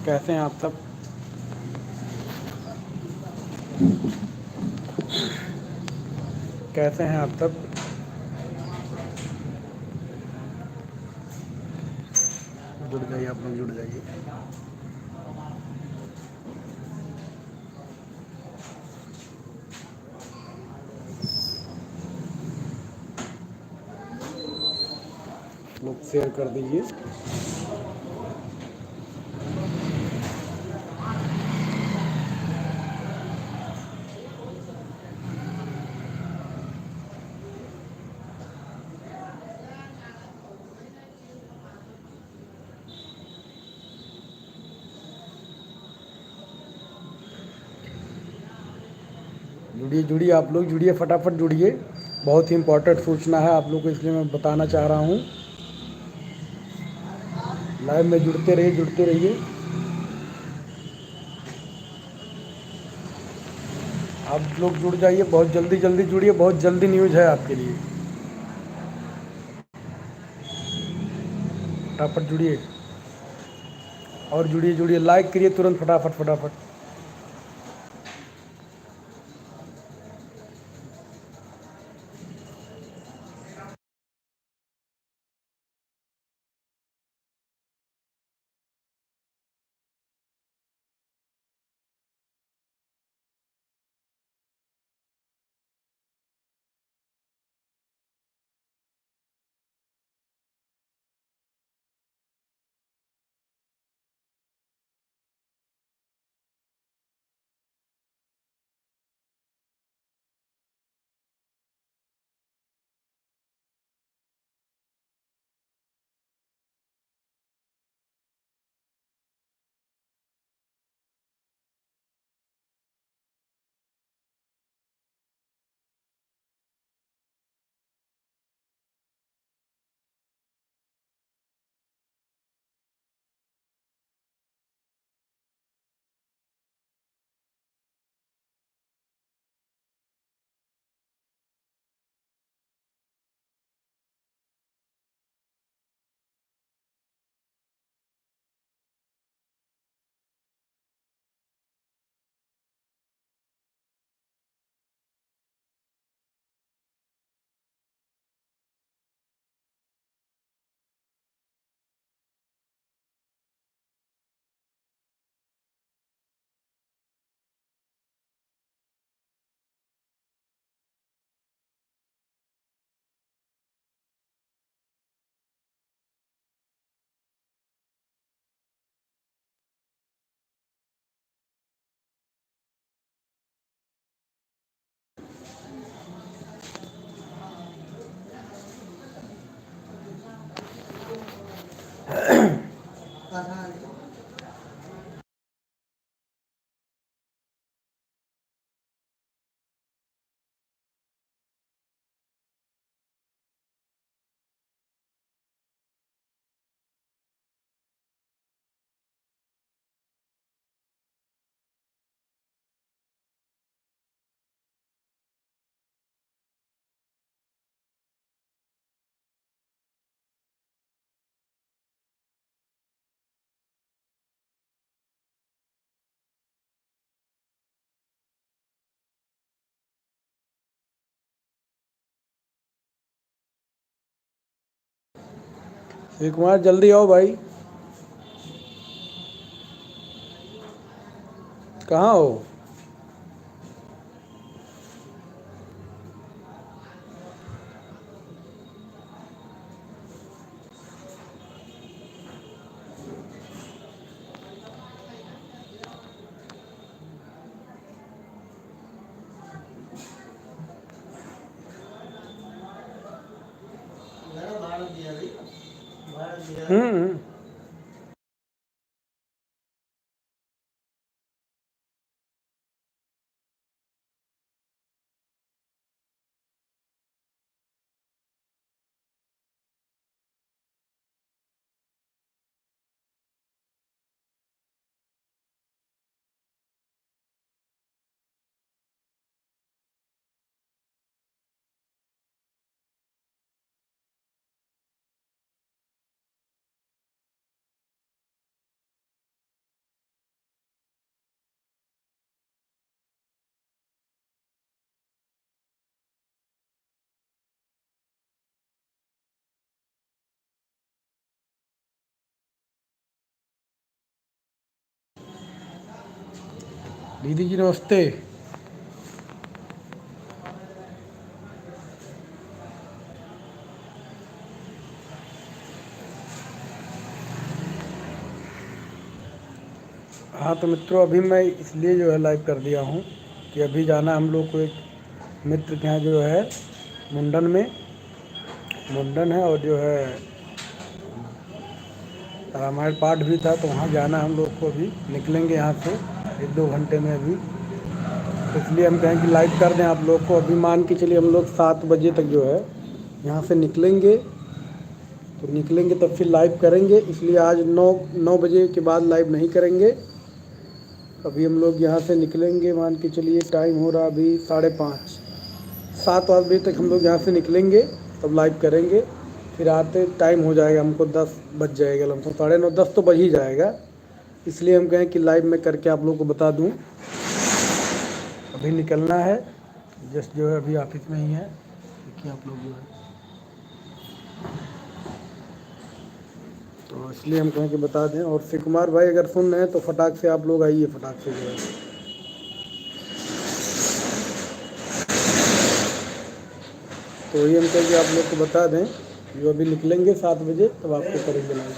कैसे हैं आप सब? कैसे हैं आप सब? जुड़ जाइए, आप लोग जुड़ जाइए। लोग शेयर कर दीजिए। जुड़िए जुड़िए, आप लोग जुड़िए, फटाफट जुड़िए। बहुत ही इम्पोर्टेंट सूचना है आप लोग को, इसलिए मैं बताना चाह रहा हूँ। लाइव में जुड़ते रहिए, जुड़ते रहिए। आप लोग जुड़ जाइए, बहुत जल्दी जल्दी जुड़िए, बहुत जल्दी न्यूज़ है आपके लिए। फटाफट जुड़िए और जुड़िए जुड़िए, लाइक करिए तुरंत, फटाफट फटाफट। शिव कुमार, जल्दी आओ भाई। कहाँ हो? हम्म। दीदी जी नमस्ते। हाँ तो मित्रों, अभी मैं इसलिए जो है लाइव कर दिया हूँ कि अभी जाना हम लोग को एक मित्र के यहाँ जो है मुंडन है और जो है रामायण पाठ भी था, तो वहाँ जाना हम लोग को। अभी निकलेंगे यहाँ से 1-2 घंटे में अभी। तो इसलिए हम कहें कि लाइव कर दें आप लोग को। अभी मान के चलिए हम लोग 7 बजे तक जो है यहाँ से निकलेंगे, तो निकलेंगे तब फिर लाइव करेंगे। इसलिए आज 9 बजे के बाद लाइव नहीं करेंगे। अभी हम लोग यहाँ से निकलेंगे, मान के चलिए टाइम हो रहा अभी 5:30, 7-8 बजे तक हम लोग यहाँ से निकलेंगे, तब लाइव करेंगे। फिर आते टाइम हो जाएगा हमको, 10 बज जाएगा, लमसम 9:30 10 तो बज ही जाएगा। इसलिए हम कहें कि लाइव में करके आप लोग को बता दूं। अभी निकलना है, जस्ट जो है अभी ऑफिस में ही है। देखिए आप लोग जो है, तो इसलिए हम कहें कि बता दें। और शिव कुमार भाई अगर सुन रहे हैं तो फटाक से आप लोग आइए, फटाक से जो है। तो ये हम कहें कि आप लोग को बता दें, जो अभी निकलेंगे 7 बजे, तब आपको करेंगे लाइव।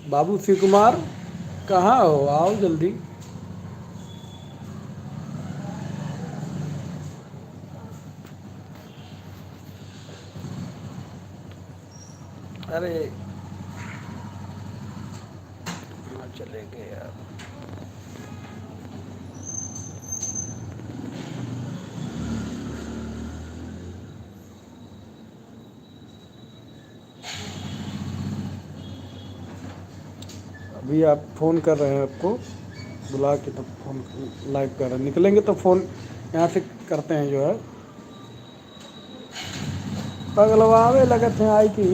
बाबू शिव कुमार, कहाँ हो? आओ जल्दी। अरे कहाँ चले गए यार? अभी आप फ़ोन कर रहे हैं, आपको बुला के तब फ़ोन लाइव कर रहे हैं, निकलेंगे तो फ़ोन यहाँ से करते हैं जो है। पगलवावे लगत हैं आई कि